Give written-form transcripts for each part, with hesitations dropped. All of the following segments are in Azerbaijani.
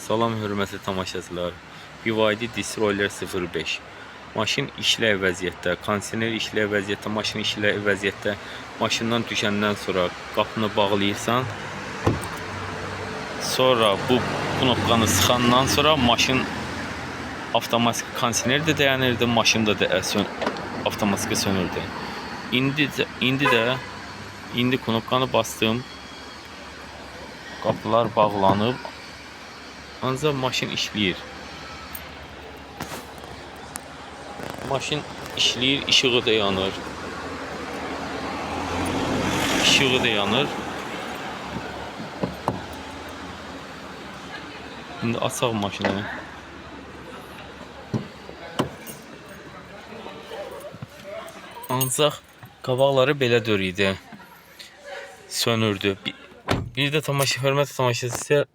Salam hörmətli tamaşaçılar. BYD Destroyer 05. Maşın işləyə vəziyyətdə, kondisioner işləyə vəziyyətdə, maşın işləyə vəziyyətdə. Maşından düşəndən sonra qapını bağlayırsan. Sonra bu knopkanı sıxandan sonra maşın avtomatik kondisioner də dayanırdı, maşın da avtomatik sönürdü. İndi knopkanı bastım. Qapılar bağlanıb. Ancaq maşın işləyir. Maşın işləyir, işığı da yanır. İşığı da yanır. İndi açaq maşını. Ancaq qabaqları belə idi. Sönürdü. Bir də hörmətli tamaşaçılar,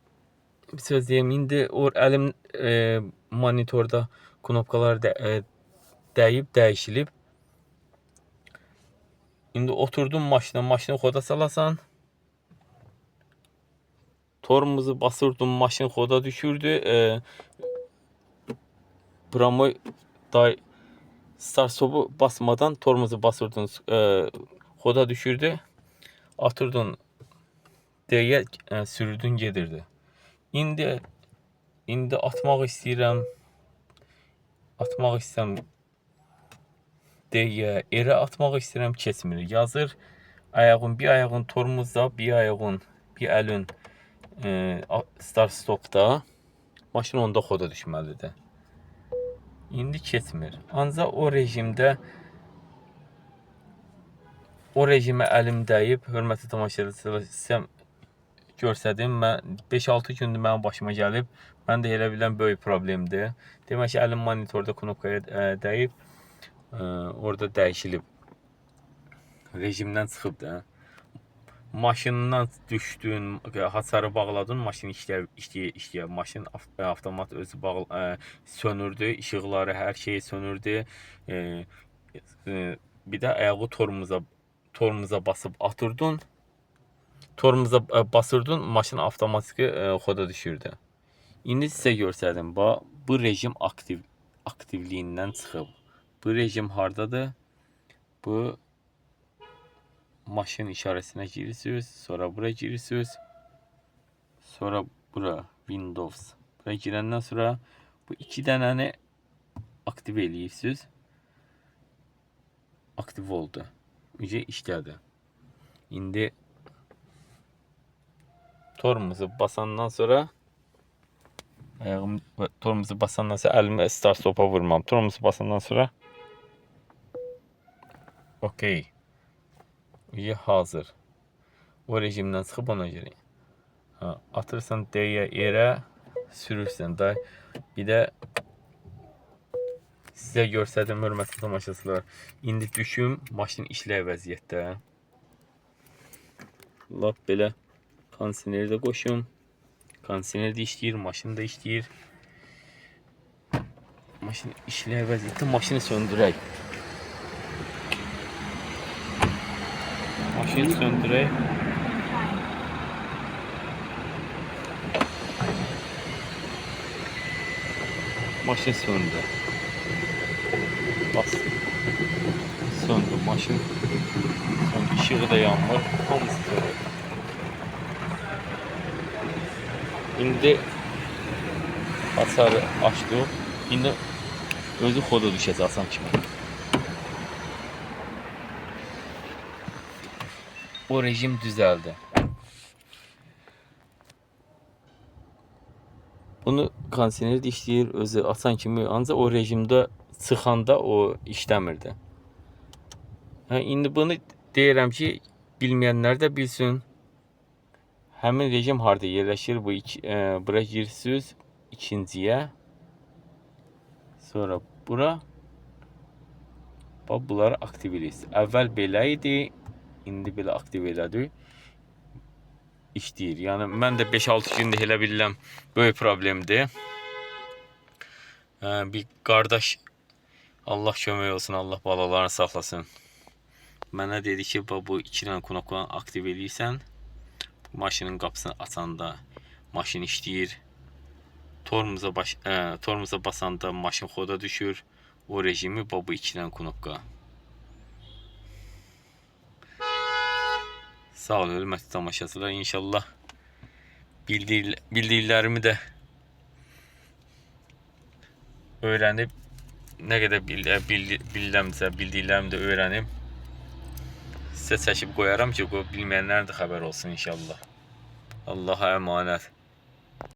bir söz deyim. İndi əlim monitorda knopkalar dəyib, dəyişilib. İndi oturdum maşını xoda salasan. Tormuzu basırdım, maşın xoda düşürdü. Promoy start stopu basmadan tormuzu basırdın, xoda düşürdü. Atırdın deyə sürürdün gedirdi. İndi atmaq istəyirəm deyə erə atmaq istəyirəm, keçmir. Yazır bir ayağın tormuzda, bir əlin start stopda, maşın onda xoda düşməlidir. İndi keçmir. Ancaq o rejimə əlim dəyib, hörmətli tamaşaçılar, sizə görsədim. 5-6 gündür mənim başıma gəlib. Mən də elə bilən böyük problemdir. Demək ki, əlim monitorda knopkaya dəyib, orada dəyişilib. Rejimdən çıxıb da. Maşından düşdün, hasarı bağladın, maşın işləyir. Maşın avtomat özü sönürdü, işıqları, hər şey sönürdü. Bir də ayağı tormuza basıb atırdın. Tormuza basırdın, maşın avtomatik xoda düşürdü. İndi sizə görsədim. Bu rejim aktivliyindən çıxıb. Bu rejim hardadır? Bu maşın işarəsinə girirsiniz, sonra bura girirsiniz, sonra bura Windows. Bura girəndən sonra bu iki dənəni aktiv eləyirsiniz. Aktiv oldu. Necə işlədi. İndi tormuzu basandan sonra əlimi start stopa vurmam. Tormuzu basandan sonra okey. Hazır. O rejimdən çıxıb ona görə. Atırsan deyə yerə, sürürsən da. Bir də sizə görsədim, hörmətli tamaşaçılar. İndi düşüm, maşın işləyə vəziyyətdə. Lap belə kondisioneri də qoşum. Kondisioner də işləyir, maşın da işləyir. Maşın işləyə vəziyyətdə, maşını söndürək. Maşını söndürək. Maşın söndü. Bas. Söndü maşın. Söndü. İşığı da yanmır. Hamısı söndü. İndi hasarı açdıq. İndi özü xoda düşəcək asan kimi. O rejim düzəldi. Bunu kondisioner də işləyir, özü açan kimi, ancaq o rejimdə çıxanda o işləmirdi. İndi bunu deyirəm ki, bilməyənlər də bilsin. Həmin rejim harda yerləşir? Bura girirsiniz, ikinciyə. Sonra bura. Bunları aktiv edirsiniz. Əvvəl belə idi, indi belə aktiv elədik. İşləyir. Yəni mən də 5-6 gündür elə bilirəm böyük problemdir. Bir qardaş, Allah kömək olsun, Allah balalarını saxlasın. Mənə dedi ki, bu 2 dənə knopkanı aktiv edirsən, maşının qapısını açanda maşın işləyir. tormuza basanda maşın xoda düşür. O rejimi bu 2 dənə knopka. Sağ ol hörmətli tamaşaçılar. İnşallah bildiklərimi də öyrənib, nə qədər bilirəmsə, bildiklərimi də öyrənib sizə çəkib qoyaram ki, bilməyənlərin də xəbər olsun inşallah. Allah'a əmanət.